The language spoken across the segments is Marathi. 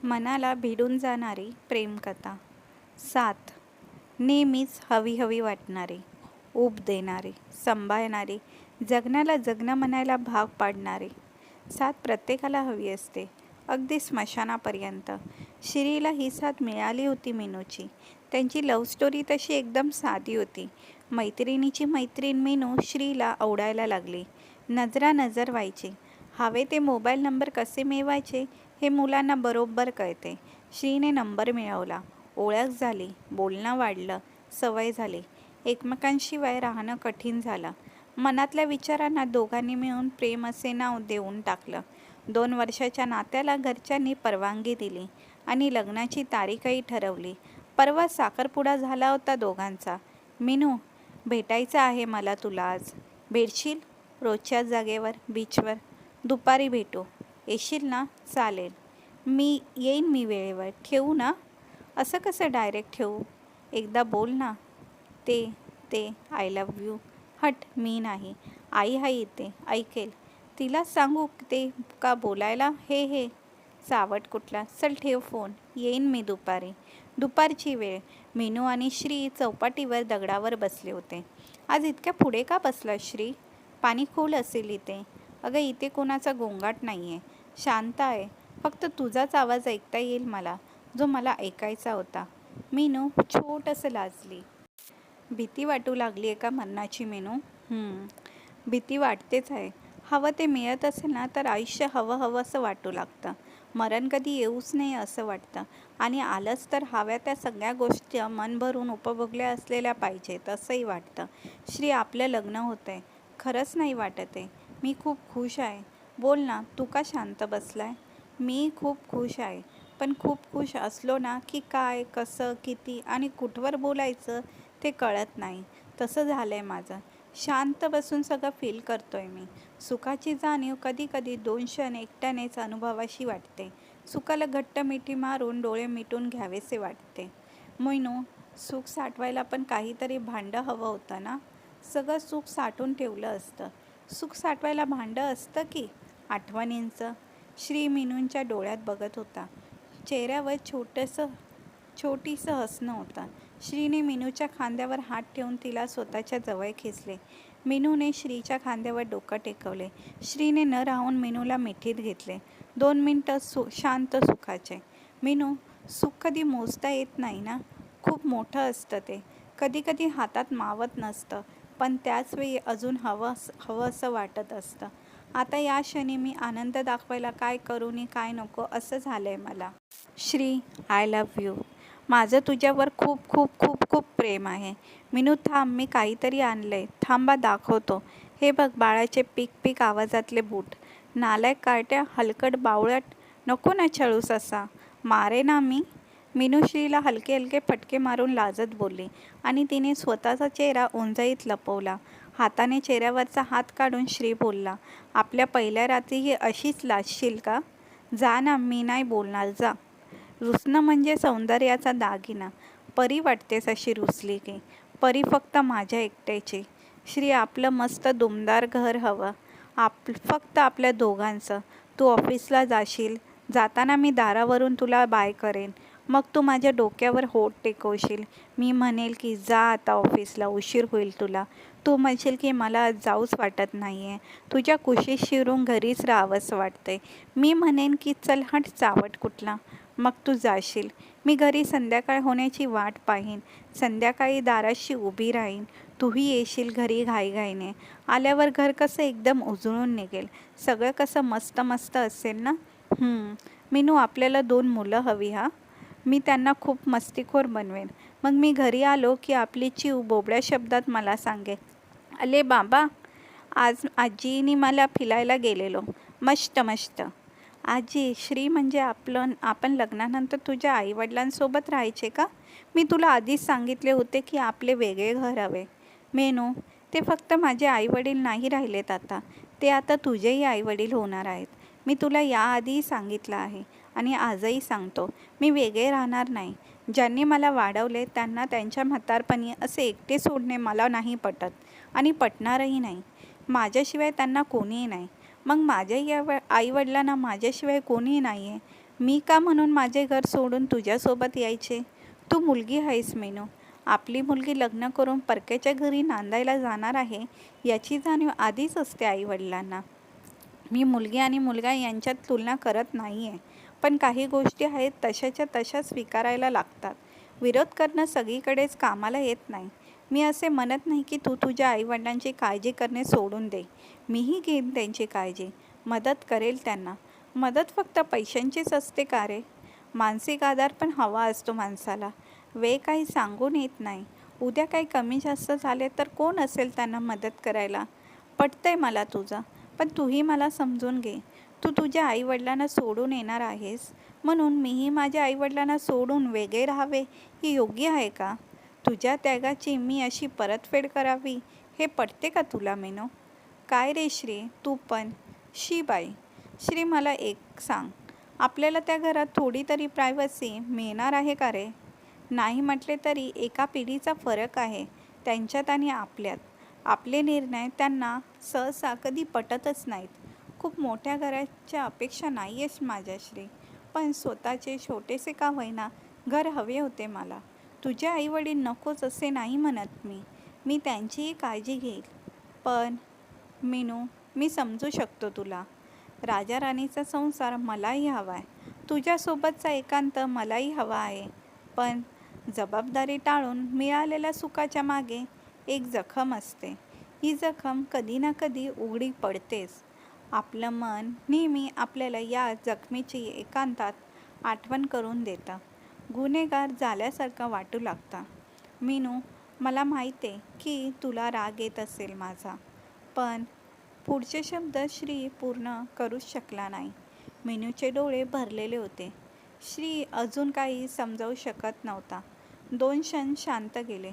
मनाला भिडून जाणारी प्रेमकथा. 7. नेहमीच हवी हवी वाटणारी, ऊब देणारी, सांभाळणारी, जगण्याला जगणं म्हणायला भाग पाडणारी. 7 प्रत्येकाला हवी असते, अगदी स्मशानापर्यंत. श्रीला ही साथ मिळाली होती मीनूची. त्यांची लव्ह स्टोरी तशी एकदम साधी होती. मैत्रिणीची मैत्रीण मीनू श्रीला आवडायला लागली. नजरा नजर व्हायची. हवे ते मोबाईल नंबर कसे मिळवायचे हे मुलांना बरोबर कळते. श्रीने नंबर मिळवला, ओळख झाली, बोलणं वाढलं, सवय झाली. एकमेकांशिवाय राहणं कठीण झालं. मनातल्या विचारांना दोघांनी मिळून प्रेम असे नाव देऊन टाकलं. 2 वर्षाच्या नात्याला घरच्यांनी परवानगी दिली आणि लग्नाची तारीखही ठरवली. परवा साखरपुडा झाला होता दोघांचा. मीनू, भेटायचं आहे मला तुला आज. भेटशील? रोजच्याच जागेवर, बीचवर. दुपारी भेटू. येशील ना? चालेल. मी वेळेवर. ठेवू ना? असं कसं डायरेक्ट ठेवू? एकदा बोल ना. ते आय लव्ह यू. हट, मी नाही. आई हाय इथे, ऐकेल. तिला सांगू ते का बोलायला? हे चावट कुठला. चल ठेव फोन. येईन मी दुपारी. दुपारची वेळ. मीनू आणि श्री चौपाटीवर दगडावर बसले होते. आज इतक्या पुढे का बसला श्री? पाणी खोल असेल इथे. अगं, इथे कोणाचा गोंगाट नाही आहे. शांत आहे. फक्त तुझाच आवाज ऐकता येईल मला, जो मला ऐकायचा होता. मीनू छोटंसं लाजली. भीती वाटू लागली आहे का मरणाची मीनू? भीती वाटतेच आहे. हवं ते मिळत असेल ना तर आयुष्य हवं असं वाटू लागतं. मरण कधी येऊच नाही असं वाटतं. आणि आलंच तर हव्या त्या सगळ्या गोष्टी मन भरून उपभोगल्या असलेल्या पाहिजेत असंही वाटतं. श्री, आपलं लग्न होतं आहे. खरंच नाही वाटत आहे. मी खूप खुश आहे. बोल ना, तू का शांत बसलाय? मी खूप खुश आहे. पण खूप खुश असलो ना की काय, कसं, किती आणि कुठवर बोलायचं ते कळत नाही. तसं झालं आहे माझं. शांत बसून सगळं फील करतोय मी. सुखाची जाणीव कधी कधी 2 क्षण एकट्यानेच अनुभवाशी वाटते. सुखाला घट्ट मिठी मारून डोळे मिटून घ्यावेसे वाटते. मोइनू, सुख साठवायला पण काहीतरी भांडं हवं होतं ना? सगळं सुख साठवून ठेवलं असतं. सुख साठवायला भांडं असतं की आठवणींचं? श्री मीनूंच्या डोळ्यात बघत होता. चेहऱ्यावर छोटीसं हसणं होतं. श्रीने मीनूच्या खांद्यावर हात ठेवून तिला स्वतःच्या जवळ खेचले. मीनूने श्रीच्या खांद्यावर डोकं टेकवले. श्रीने न राहून मीनूला मिठीत घेतले. 2 मिनिटं शांत सुखाचे. मीनू, सुख कधी मोजता येत नाही ना. खूप मोठं असतं ते. कधी कधी हातात मावत नसतं, पण त्याच वेळी अजून हवं असं वाटत असतं. आता या क्षणी मी आनंद दाखवायला काय करू नि काय नको असं झालंय मला. Shri, I love you. माझं तुझ्यावर खूप खूप खूप खूप प्रेम आहे. मीनू, थांब, मी काहीतरी आणलंय. थांबा, दाखवतो. हे बघ, बाळाचे पीक पीक आवाजातले बूट. नालायक कार्ट्या, हलकट बावळट. नको ना छळूस असा. मारे ना मी. मीनू श्रीला हलके हलके फटके मारून लाजत बोलली आणि तिने स्वतःचा चेहरा ओंजळीत लपवला. हाताने चेहऱ्यावरचा हात काढून श्री बोलला, आपल्या पहिल्या रात्री ही अशीच लाजशील का? जा ना, मी नाही बोलणार, जा. रुसणं म्हणजे सौंदर्याचा दागिना. परी वाटतेस अशी रुसली की. परी फक्त माझ्या एकट्याची. श्री, आपलं मस्त दुमदार घर हवं. फक्त आपल्या दोघांचं. तू ऑफिसला जाशील. जाताना मी दारावरून तुला बाय करेन. मग तू माझ्या डोक्यावर होठ टेकवशील. मी म्हणेल की जा आता ऑफिसला, उशीर होईल तुला. तू म्हणशील की मला आज जाऊच वाटत नाही आहे. तुझ्या कुशीत शिरून घरीच राहावंसं वाटतंय. मी म्हणेन की चल हट, चावट कुठला. मग तू जाशील. मी घरी संध्याकाळ होण्याची वाट पाहीन. संध्याकाळी दाराशी उभी राहीन. तूही येशील घरी घाईघाईने. आल्यावर घर कसं एकदम उजळून निघेल. सगळं कसं मस्त मस्त असेल ना. मीनू, आपल्याला 2 मुलं हवी हा. मी त्यांना खूप मस्तीखोर बनवेन. मग मी घरी आलो की आपली चिव बोबड्या शब्दात मला सांगे, अले बाबा, आज आजीनी मला फिरायला गेलेलो. मस्त मस्त. आजी, श्री म्हणजे आपण लग्नानंतर तुझ्या आईवडिलांसोबत राहायचे का? मी तुला आधीच सांगितले होते की आपले वेगळे घर हवे. मेनू, ते फक्त माझे आईवडील नाही राहिलेत आता. ते आता तुझेही आईवडील होणार आहेत. मी तुला याआधीही सांगितलं आहे आणि आजही सांगतो, मी वेगळे राहणार नाही. ज्यांनी मला वाढवले त्यांना त्यांच्या म्हातारपणी असे एकटे सोडणे मला नाही पटत आणि पटणारही नाही. माझ्याशिवाय त्यांना कोणीही नाही. मग माझ्याही आईवडिलांना माझ्याशिवाय कोणीही नाही आहे. मी का म्हणून माझे घर सोडून तुझ्यासोबत यायचे? तू मुलगी आहेस मीनू. आपली मुलगी लग्न करून परक्याच्या घरी नांदायला जाणार आहे याची जाणीव आधीच असते आईवडिलांना. मी मुलगी आणि मुलगा यांच्यात तुलना करत नाही आहे, पण काही गोष्टी आहेत तशाच्या तशा स्वीकारायला लागतात. विरोध करणं सगळीकडेच कामाला येत नाही. मी असे म्हणत नाही की तू तुझ्या आईवडिलांची काळजी करणे सोडून दे. मीही घेईन त्यांची काळजी, मदत करेल त्यांना. मदत फक्त पैशांचीच असते का रे? मानसिक आधार पण हवा असतो माणसाला. वेळ काही सांगून येत नाही. उद्या काही कमी जास्त झाले तर कोण असेल त्यांना मदत करायला? पटतंय मला तुझं, पण तूही मला समजून घे. तू तुझ्या आईवडिलांना सोडून येणार आहेस म्हणून मीही माझ्या आईवडिलांना सोडून वेगळे राहावे हे योग्य आहे का? तुझ्या त्यागाची मी अशी परतफेड करावी हे पटते का तुला मीनू? काय रे श्री, तू पण. बाई. श्री, मला एक सांग, आपल्याला त्या घरात थोडी तरी प्रायव्हसी मिळणार आहे का रे? नाही म्हटले तरी एका पिढीचा फरक आहे त्यांच्यात आणि आपल्यात. आपले निर्णय त्यांना सहसा कधी पटतच नाहीत. खूप मोठ्या घराच्या अपेक्षा नाही आहेस माझ्या श्री, पण स्वतःचे छोटेसे का होईना घर हवे होते मला. तुझे आईवडील नकोच असे नाही म्हणत मी. मी त्यांचीही काळजी घेईल. पण मीनू, मी समजू शकतो तुला. राजा राणीचा संसार मलाही हवा आहे. तुझ्यासोबतचा एकांत मलाही हवा आहे. पण जबाबदारी टाळून मिळालेल्या सुखाच्या मागे एक जखम असते. ही जखम कधी ना कधी उघडी पडतेच. आपलं मन नेहमी आपल्याला या जखमेची एकांतात आठवण करून देतं. गुन्हेगार झाल्यासारखं वाटू लागतं. मीनू, मला माहीत आहे की तुला राग येत असेल माझा, पण पुढचे शब्द श्री पूर्ण करूच शकला नाही. मीनूचे डोळे भरलेले होते. श्री अजून काही समजावू शकत नव्हता. 2 क्षण शांत गेले.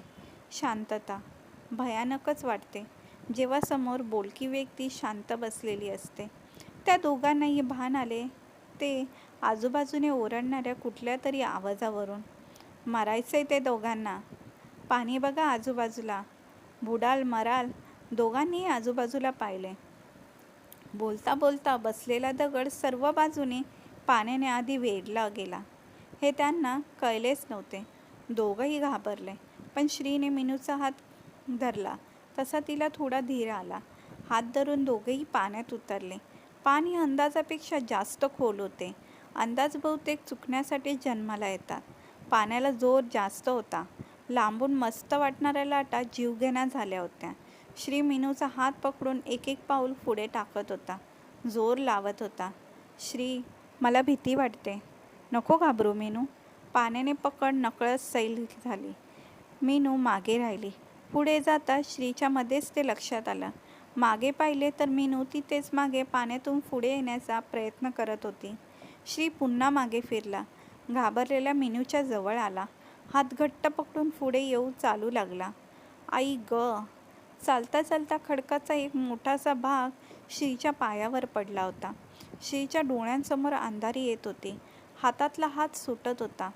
शांतता भयानकच वाटते जेव्हा समोर बोलकी व्यक्ती शांत बसलेली असते. त्या दोघांनाही भान आले ते आजूबाजूने ओरडणाऱ्या कुठल्या तरी आवाजावरून. मारायचंय ते दोघांना. पाणी बघा आजूबाजूला. बुडाल मराल. दोघांनीही आजूबाजूला पाहिले. बोलता बोलता बसलेला दगड सर्व बाजूने पाण्याने आधी वेढला गेला हे त्यांना कळलेच नव्हते. दोघंही घाबरले, पण श्रीने मीनूचा हात धरला तसा तिला थोडा धीर आला. हात धरून दोघेही पाण्यात उतरले. पाणी अंदाजापेक्षा जास्त खोल होते. अंदाज बहुतेक चुकण्यासाठी जन्माला येतात. पाण्याला जोर जास्त होता. लांबून मस्त वाटणाऱ्या लाटा जीवघेण्या झाल्या होत्या. श्री मीनूचा हात पकडून एक एक पाऊल पुढे टाकत होता, जोर लावत होता. श्री, मला भीती वाटते. नको घाबरू मीनू. पाण्याने पकड नकळत सैल झाली. मीनू मागे राहिली. पुढे जाता श्रीच्या मध्येच ते लक्षात आलं. मागे पाहिले तर मीनू तिथेच मागे पाण्यातून पुढे येण्याचा प्रयत्न करत होती. श्री पुन्हा मागे फिरला. घाबरलेल्या मीनूच्या जवळ आला. हात घट्ट पकडून पुढे येऊ चालू लागला. आई ग. चालता चालता खडकाचा एक मोठासा भाग श्रीच्या पायावर पडला होता. श्रीच्या डोळ्यांसमोर अंधारी येत होती. हातातला हात सुटत होता.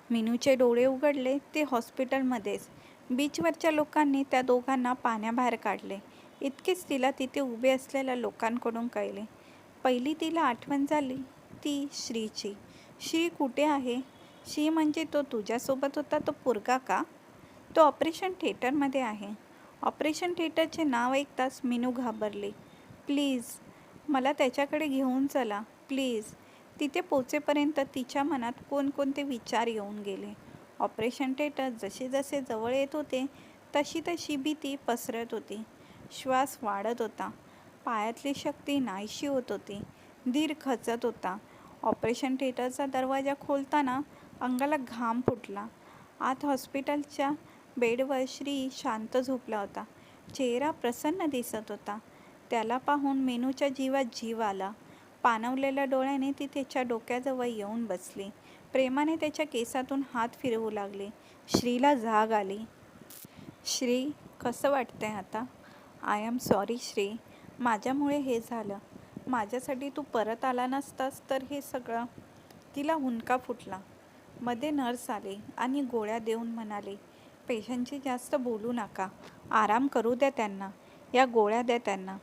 मीनूचे डोळे उघडले ते हॉस्पिटलमध्येच. बीचवरच्या लोकांनी त्या दोघांना पाण्याबाहेर काढले. इतकेच तिला तिथे उभे असलेल्या लोकांकडून कळले. पहिली तिला आठवण झाली ती श्रीची. श्री कुठे आहे? श्री म्हणजे तो तुझ्यासोबत होता तो पोरगा का? तो ऑपरेशन थिएटरमध्ये आहे. ऑपरेशन थिएटरचे नाव ऐकताच मीनू घाबरली. प्लीज मला त्याच्याकडे घेऊन चला प्लीज. तिथे पोचेपर्यंत तिच्या मनात कोणकोणते विचार येऊन गेले. ऑपरेशन थिएटर जसे जसे जवळ येत होते तशी तशी भीती पसरत होती. श्वास वाढत होता. पायातली शक्ती नाहीशी होत होती. धीर खचत होता. ऑपरेशन थिएटरचा दरवाजा खोलताना अंगाला घाम फुटला. आत हॉस्पिटलच्या बेडवर श्री शांत झोपला होता. चेहरा प्रसन्न दिसत होता. त्याला पाहून मीनूच्या जीवात जीव आला. पाणवलेल्या डोळ्याने ती त्याच्या डोक्याजवळ येऊन बसली. प्रेमाने त्याच्या केसातून हात फिरवू लागली. श्रीला जाग आली. श्री, कसं वाटतंय आता? आय एम सॉरी श्री, माझ्यामुळे हे झालं. माझ्यासाठी तू परत आला नसतास तर हे सगळं. तिला हुंदका फुटला. मध्ये नर्स आली आणि गोळ्या देऊन म्हणाली, पेशंटशी जास्त बोलू नका, आराम करू द्या त्यांना, या गोळ्या द्या त्यांना.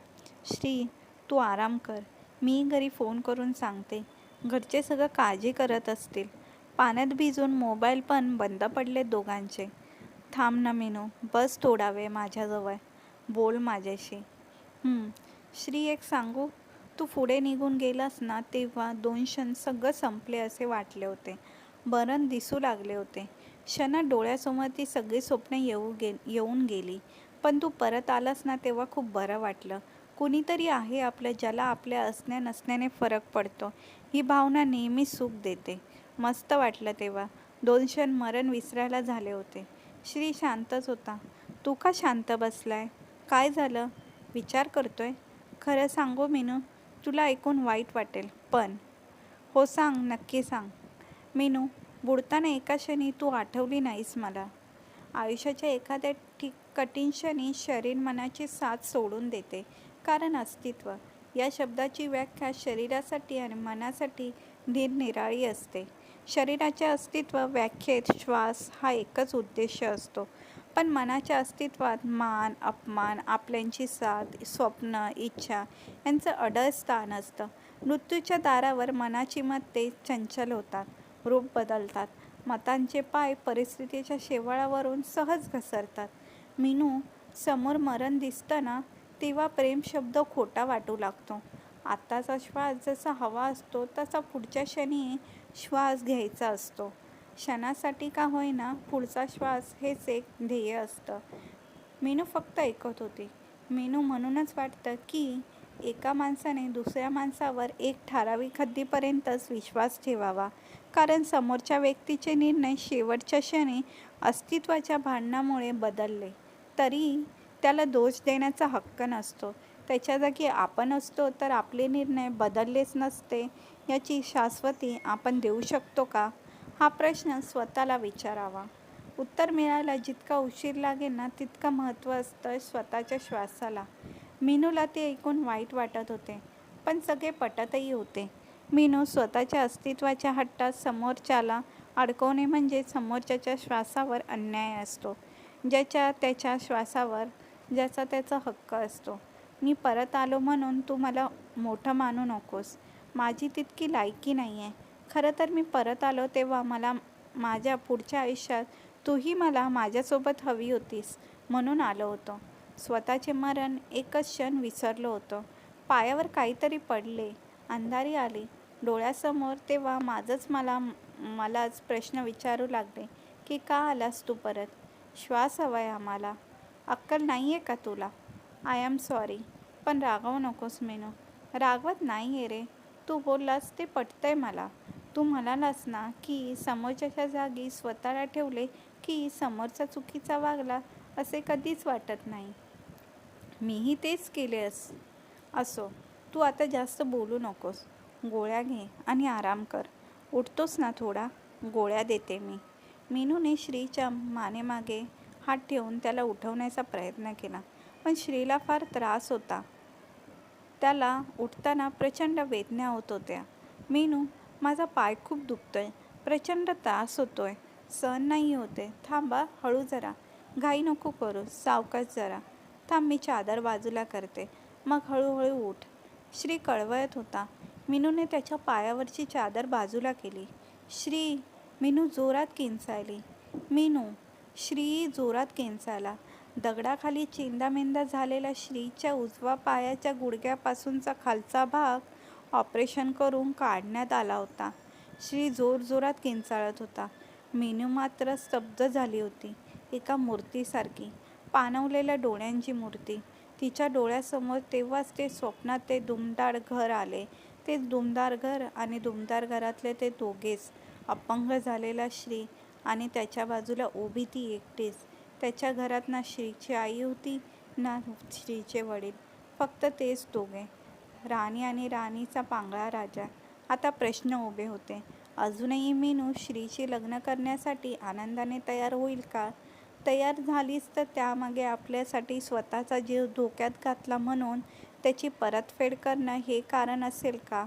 श्री, तू आराम कर. मी घरी फोन करून सांगते. घरचे सगळं काळजी करत असतील. पाण्यात भिजून मोबाईल पण बंद पडले दोघांचे. थांब ना मीनू, बस थोडा वेळ माझ्याजवळ, बोल माझ्याशी. श्री, एक सांगू? तू पुढे निघून गेलास ना तेव्हा 2 क्षण सगळं संपले असे वाटले होते. बरं दिसू लागले होते. क्षणात डोळ्यासमोर ती सगळी स्वप्ने येऊन गेली. पण तू परत आलास ना तेव्हा खूप बरं वाटलं. कुणीतरी आहे आपलं ज्याला आपल्या असण्या नसण्याने फरक पडतो. ही भावना नेहमी सुख देते. मस्त वाटलं तेव्हा. 2 क्षण मरण विसरायला झाले होते. श्री शांतच होता. तू का शांत बसलाय? काय झालं? विचार करतोय? खरं सांगू मीनू, तुला ऐकून वाईट वाटेल पण. हो सांग, नक्की सांग. मीनू, बुडताना एका क्षणी तू आठवली नाहीस मला. आयुष्याच्या एखाद्या कठीण क्षणी शरीर मनाची साथ सोडून देते. कारण अस्तित्व या शब्दाची व्याख्या शरीरासाठी आणि मनासाठी निरनिराळी असते. शरीराच्या अस्तित्व व्याख्येत श्वास हा एकच उद्देश असतो. पण मनाच्या अस्तित्वात मान, अपमान, आपल्यांची साथ, स्वप्न, इच्छा यांचं अढळ स्थान असतं. मृत्यूच्या दारावर मनाची मते चंचल होतात, रूप बदलतात. मतांचे पाय परिस्थितीच्या शेवाळावरून सहज घसरतात. मीनू, समोर मरण दिसतं ना तेव्हा प्रेम शब्द खोटा वाटू लागतो. आत्ताचा श्वास जसा हवा असतो तसा पुढच्या क्षणी श्वास घ्यायचा असतो. क्षणासाठी का होईना पुढचा श्वास हेच एक ध्येय असतं. मीनू फक्त ऐकत होती. मीनू, म्हणूनच वाटतं की एका माणसाने दुसऱ्या माणसावर एक ठराविक हद्दीपर्यंतच विश्वास ठेवावा. कारण समोरच्या व्यक्तीचे निर्णय शेवटच्या क्षणी अस्तित्वाच्या भांडणामुळे बदलले तरी त्याला दोष देण्याचा हक्क नसतो. त्याच्या जागी आपण असतो तर आपले निर्णय बदललेच नसते याची शाश्वती आपण देऊ शकतो का? हा प्रश्न स्वतःला विचारावा. उत्तर मिळायला जितका उशीर लागेल ना तितकं महत्त्व असतं स्वतःच्या श्वासाला. मीनूला ते ऐकून वाईट वाटत होते पण सगळे पटतही होते. मीनू, स्वतःच्या अस्तित्वाच्या हट्टात समोरच्याला अडकवणे म्हणजे समोरच्याच्या श्वासावर अन्याय असतो. ज्याच्या त्याच्या श्वासावर ज्याचा त्याचा हक्क असतो. मी परत आलो म्हणून तू मला मोठं मानू नकोस. माझी तितकी लायकी नाही आहे. खरं तर मी परत आलो तेव्हा मला माझ्या पुढच्या आयुष्यात तूही मला माझ्यासोबत हवी होतीस म्हणून आलो होतो. स्वतःचे मरण एकच क्षण विसरलो होतो. पायावर काहीतरी पडले, अंधारी आली डोळ्यासमोर तेव्हा मलाच प्रश्न विचारू लागले की का आलास तू परत? श्वास हवाय आम्हाला. अक्कल नाही आहे का तुला? I am sorry. पण रागवू नकोस मीनू. रागवत नाही आहे रे. तू बोललास ते पटतंय मला. तू म्हणालास ना की समोरच्याच्या जागी स्वतःला ठेवले की समोरचा चुकीचा वागला असे कधीच वाटत नाही. मीही तेच केले असो. तू आता जास्त बोलू नकोस. गोळ्या घे आणि आराम कर. उठतोस ना थोडा? गोळ्या देते मी. मीनूने श्रीच्या मानेमागे हात ठेवून त्याला उठवण्याचा प्रयत्न केला पण श्रीला फार त्रास होता. त्याला उठताना प्रचंड वेदना होत होत्या. मीनू, माझा पाय खूप दुखतोय. प्रचंड त्रास होतोय. सहन नाही होते. थांबा, हळू जरा. घाई नको करू. सावकाश जरा. थांब, मी चादर बाजूला करते. मग हळूहळू उठ. श्री कळवळत होता. मीनूने त्याच्या पायावरची चादर बाजूला केली. श्री, मीनू जोरात किंचाळली. मीनू. श्री जोरात किंचाळला. दगडाखाली चेंदामेंदा झालेल्या श्रीच्या उजवा पायाच्या गुडघ्यापासूनचा खालचा भाग ऑपरेशन करून काढण्यात आला होता. श्री जोरजोरात किंचाळत होता. मीनू मात्र स्तब्ध झाली होती. एका मूर्तीसारखी, पाणवलेल्या डोळ्यांची मूर्ती. तिच्या डोळ्यासमोर तेव्हाच ते स्वप्नात ते दुमदार घर आले. ते दुमदार घर आणि दुमदार घरातले ते दोघेच. अपंग झालेला श्री आणि त्याच्या बाजूला उभी ती एकटीच. त्याच्या घरात ना श्रीची आई होती ना श्रीचे वडील. फक्त तेच दोघे. राणी आणि राणीचा पांगळा राजा. आता प्रश्न उभे होते. अजूनही मीनू श्रीशी लग्न करण्यासाठी आनंदाने तयार होईल का? तयार झालीच तर त्यामागे आपल्यासाठी स्वतःचा जीव धोक्यात घातला म्हणून त्याची परतफेड करणं हे कारण असेल का?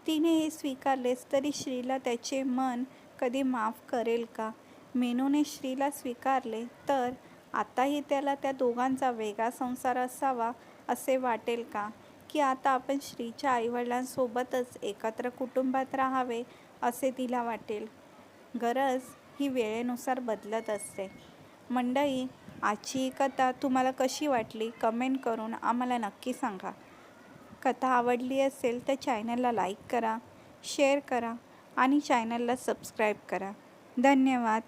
तिने हे स्वीकारलेच तरी श्रीला त्याचे मन कधी माफ करेल का? मीनूने श्रीला स्वीकारले तर आताही त्याला त्या दोघांचा वेगळा संसार असावा असे वाटेल का? की आता आपण श्रीच्या आईवडिलांसोबतच एकत्र कुटुंबात राहावे असे तिला वाटेल. गरज ही वेळेनुसार बदलत असते. मंडळी, आजची ही कथा तुम्हाला कशी वाटली कमेंट करून आम्हाला नक्की सांगा. कथा आवडली असेल तर चॅनलला लाईक करा, शेअर करा आणि चॅनलला सबस्क्राईब करा. धन्यवाद.